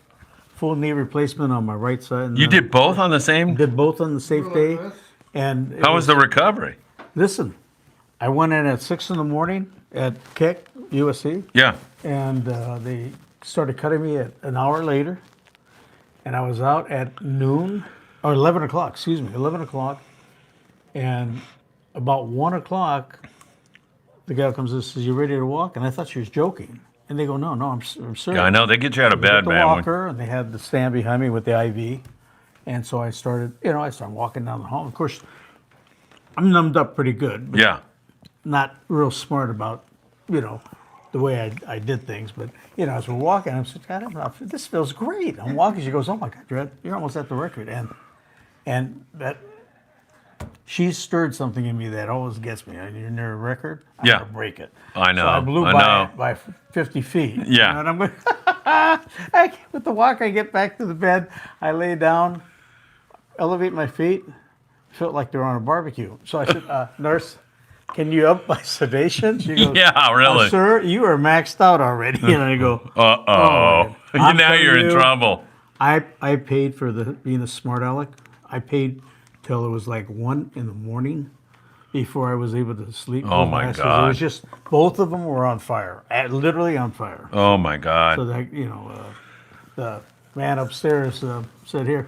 knee replacement on my right side. And You did both on the same? did both on the same day. And How was the recovery? listen, I went in at 6 a.m. at Keck, USC. Yeah. And they started cutting me at an hour later, and I was out at noon, or 11 o'clock, 11 o'clock, and about 1 o'clock, the guy comes in and says, you ready to walk? And I thought she was joking. And they go, no, I'm serious. Yeah, I know. They get you out of They bed, got the man. walker, and they had the stand behind me with the IV. And so I started walking down the hall. Of course, I'm numbed up pretty good, but Yeah. not real smart about, the way I did things. But, as we're walking, I'm saying, God, this feels great. I'm walking. She goes, oh, my God, you're almost at the record. And that, she stirred something in me that always gets me. You're near a record, I'm Yeah. going to break it. I know. So I blew by 50 feet. Yeah. And I'm going, with the walk, I get back to the bed. I lay down, elevate my feet. Felt like they're on a barbecue. So I said, nurse, can you up my sedation? She goes, Yeah, really. sir, you are maxed out already. And I go, Uh-oh. I'm Now you're telling in you, trouble. I paid for being a smart aleck. I paid till it was like 1 a.m. before I was able to sleep. Oh, my It God. was just, both of them were on fire, literally on fire. Oh, my God. So that, the man upstairs said, here,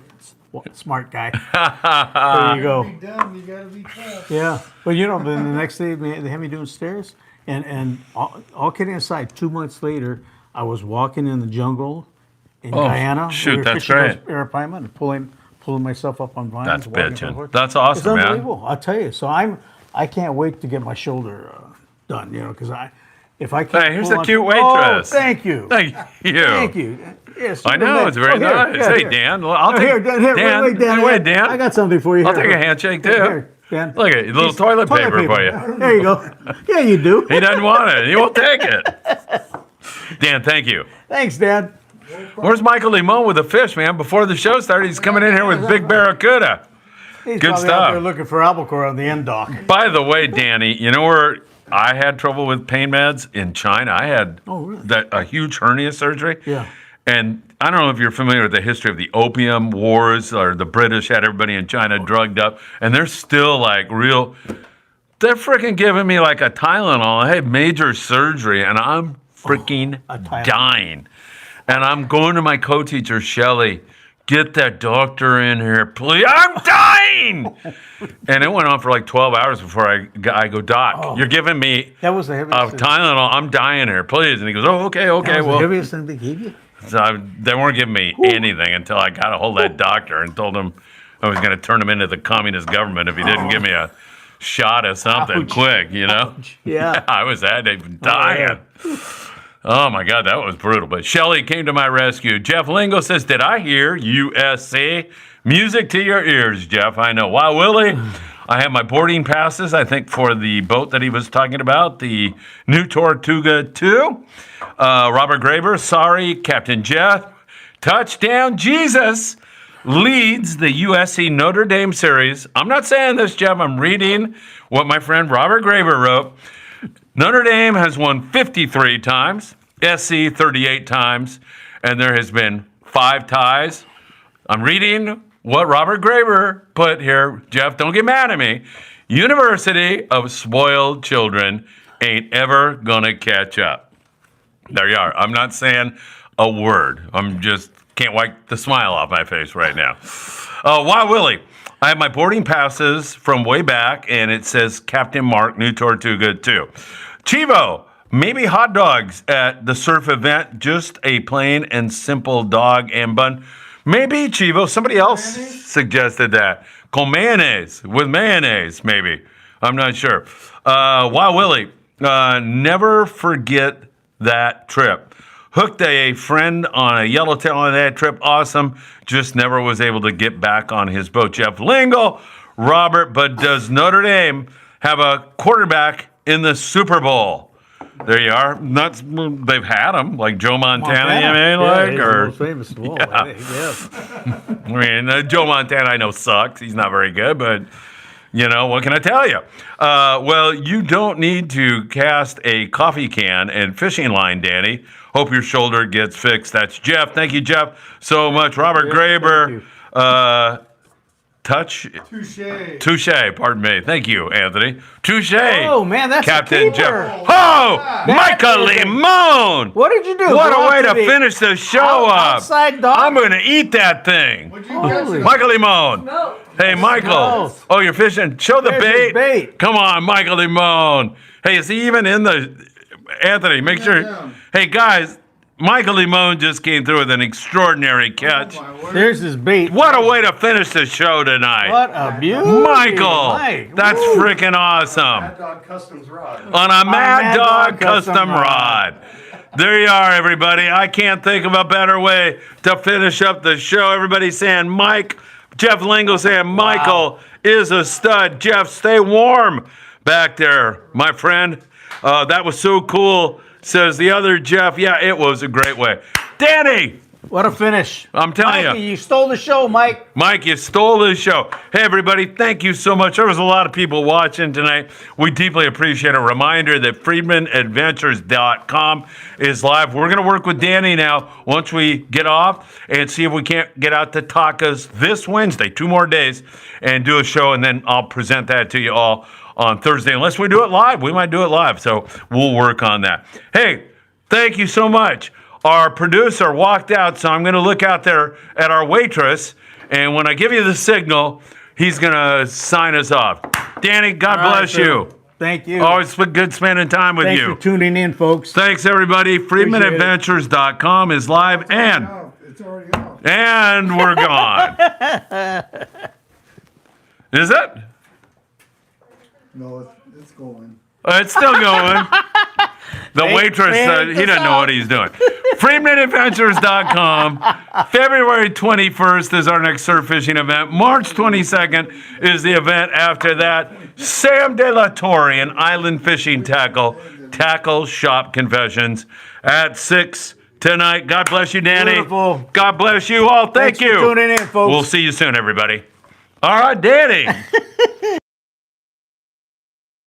smart guy. There you go. Be dumb, you gotta be tough. Yeah. Well, then the next day they had me doing stairs. And all kidding aside, 2 months later, I was walking in the jungle in Guyana. shoot, We were that's fishing those great. arapaima and pulling myself up on vines. That's walking bitchin'. forward. That's awesome, It's man. unbelievable. I'll tell you. So I can't wait to get my shoulder done, because if I can't Hey, here's pull a on- cute Oh, waitress. thank you. Thank you. Thank you. Yes, I know, it's very nice. Hey, Dan. Well, I'll take Here, Dan, here, Dan. wait, Dan. Wait, Dan. I got something for you. I'll Here. take a handshake, too. Here, Dan. Look at it, a little toilet paper for you. There you go. Yeah, you do. He doesn't want it. He won't take it. Dan, thank you. Thanks, Dan. Where's Michael Limon with the fish, man? Before the show started, he's coming in here with big barracuda. He's Good probably stuff. out there looking for albacore on the end dock. By the way, Danny, you know where I had trouble with pain meds? In China. I had really? a huge hernia surgery. Yeah. And I don't know if you're familiar with the history of the opium wars, or the British had everybody in China drugged up, and there's still like real they're freaking giving me like a Tylenol. I had major surgery, and I'm freaking dying. And I'm going to my co-teacher, Shelly. Get that doctor in here, please. I'm dying. And it went on for like 12 hours before I go, Doc, you're giving me That was the heaviest. Tylenol. I'm dying here, please. And he goes, oh, okay. That was Well, the heaviest thing they gave you? so they weren't giving me anything until I got a hold of that doctor and told him I was going to turn him into the communist government if he didn't give me a shot of something Ouch. quick, you know? Yeah. I was dying. Oh my God, that was brutal. But Shelly came to my rescue. Jeff Lingo says, did I hear USC? Music to your ears, Jeff. I know. Wow, Willie, I have my boarding passes, I think, for the boat that he was talking about, the New Tortuga 2. Robert Graber, sorry, Captain Jeff. Touchdown Jesus leads the USC Notre Dame series. I'm not saying this, Jeff. I'm reading what my friend Robert Graber wrote. Notre Dame has won 53 times, SC 38 times, and there has been 5 ties. I'm reading what Robert Graber put here. Jeff, don't get mad at me. University of spoiled children ain't ever gonna catch up. There you are. I'm not saying a word. I'm just can't wipe the smile off my face right now. Why, Willie? I have my boarding passes from way back, and it says Captain Mark, New Tortuga 2. Chivo, maybe hot dogs at the surf event, just a plain and simple dog and bun. Maybe, Chivo, somebody else suggested that. Con mayonnaise, with mayonnaise, maybe. I'm not sure. Wow, Willie, never forget that trip. Hooked a friend on a yellowtail on that trip. Awesome. Just never was able to get back on his boat. Jeff Lingo, Robert, but does Notre Dame have a quarterback in the Super Bowl? There you are. They've had them, like Joe Montana, you mean, like, he's or the most famous of all, I think, yes. I mean, Joe Montana, I know sucks. He's not very good, but you know, what can I tell you? Well, you don't need to cast a coffee can and fishing line, Danny. Hope your shoulder gets fixed. That's Jeff. Thank you, Jeff, so much. Robert Graber. Touche, pardon me. Thank you, Anthony. Touche. Oh, man, that's Captain a keeper. Jeff. Oh, Michael Limon. What did you do? What Go a way out to the finish the show up. outside dog? I'm going to eat that thing. Holy. Michael Limon. Hey, Michael. smells. Oh, you're fishing. Show the There's bait. his bait. Come on, Michael Limon. Hey, is he even in the... Anthony, make sure... down. Hey, guys, Michael Limon just came through with an extraordinary catch. There's his bait. What a way to finish the show tonight. What a beauty. Michael, Mike. that's Woo. freaking awesome. Hot Dog Customs rod. On a Mad Dog Custom custom rod. There you are, everybody. I can't think of a better way to finish up the show. Everybody saying Mike, Jeff Lingo saying Michael is a stud. Jeff, stay warm back there, my friend. That was so cool, says the other Jeff. Yeah, it was a great way. Danny, What a finish. I'm telling Mikey, you. you stole the show, Mike. Mike, you stole this show. Hey, everybody, thank you so much. There was a lot of people watching tonight. We deeply appreciate a reminder that FriedmanAdventures.com is live. We're going to work with Danny now once we get off and see if we can't get out to Tacos this Wednesday, 2 more days, and do a show, and then I'll present that to you all on Thursday. Unless we do it live. We might do it live, so we'll work on that. Hey, thank you so much. Our producer walked out, so I'm going to look out there at our waitress, and when I give you the signal, he's going to sign us off. Danny, God All right, bless sir. you. Thank you. Always good spending time with Thanks you. for tuning in, folks. Thanks, everybody. FriedmanAdventures.com is live, and It's already off. we're gone. Is it? No, it's going. It's still going. The waitress, he doesn't know what he's doing. FriedmanAdventures.com. February 21st is our next surf fishing event. March 22nd is the event after that. Sam De La Torre and Island Fishing Tackle Shop Confessions at 6 tonight. God bless you, Danny. Beautiful. God bless you all. Thank Thanks you. for tuning in, folks. We'll see you soon, everybody. All right, Danny.